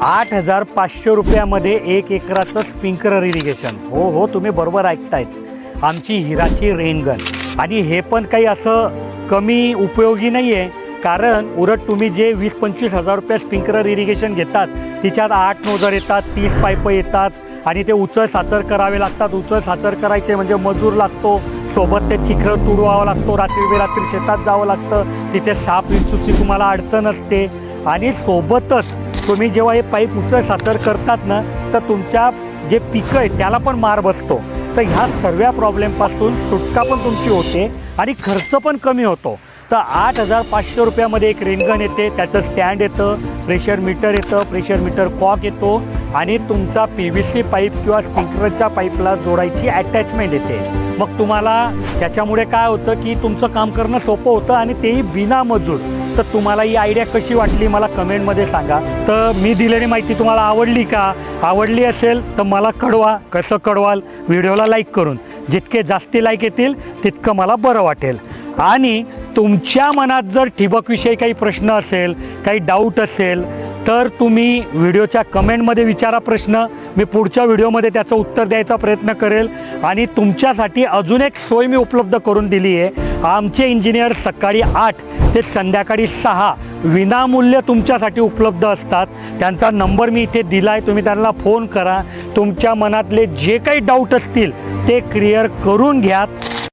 8,500 रुपयामध्ये 1 एकराचं sprinkler irrigation. हो हो, तुम्ही बरोबर ऐकतायत. आमची हिराची रेनगन. आणि हे पण काही असं कमी उपयोगी नाही आहे, कारण उलट तुम्ही जे 20-25 हजार रुपये स्प्रिंकलर इरिगेशन घेतात तिच्यात 8 नोजर येतात, 30 पाईप येतात आणि ते उचल साचर करावे लागतात. उचल साचर करायचे म्हणजे मजूर लागतो, सोबत ते चिखल तुडवावं लागतो, रात्री बेरात्री शेतात जावं लागतं, तिथे साप विंचूची तुम्हाला अडचण असते. आणि सोबतच तुम्ही जेव्हा हे पाईप उचल साचर करतात ना, तर तुमच्या जे पिकं आहे त्याला पण मार बसतो. तर ह्या सर्व प्रॉब्लेमपासून सुटका पण तुमची होते आणि खर्च पण कमी होतो. तर 8,500 रुपयामध्ये एक रेनगन येते, त्याचं स्टँड येतं, प्रेशर मीटर येतं, प्रेशर मीटर कॉक येतो आणि तुमचा PVC पाईप किंवा स्प्रिंकलरच्या पाईपला जोडायची अटॅचमेंट येते. मग तुम्हाला त्याच्यामुळे काय होतं की तुमचं काम करणं सोपं होतं आणि तेही बिना मजूर. तर तुम्हाला ही आयडिया कशी वाटली मला कमेंटमध्ये सांगा. तर मी दिलेली माहिती तुम्हाला आवडली का? आवडली असेल तर मला कळवा. कसं कळवाल? व्हिडिओला लाईक करून. जितके जास्ती लाईक येतील तितकं मला बरं वाटेल. आणि तुमच्या मनात जर ठिबकविषयी काही प्रश्न असेल, काही डाऊट असेल, तर तुम्ही व्हिडिओच्या कमेंटमध्ये विचारा प्रश्न. मी पुढच्या व्हिडिओमध्ये त्याचं उत्तर द्यायचा प्रयत्न करेल. आणि तुमच्यासाठी अजून एक सोय मी उपलब्ध करून दिली आहे. आमचे इंजिनियर सकाळी 8 ते संध्याकाळी 6 विनामूल्य तुमच्यासाठी उपलब्ध असतात. त्यांचा नंबर मी इथे दिला आहे, तुम्ही त्यांना फोन करा. तुमच्या मनातले जे काही डाऊट असतील ते क्लिअर करून घ्या.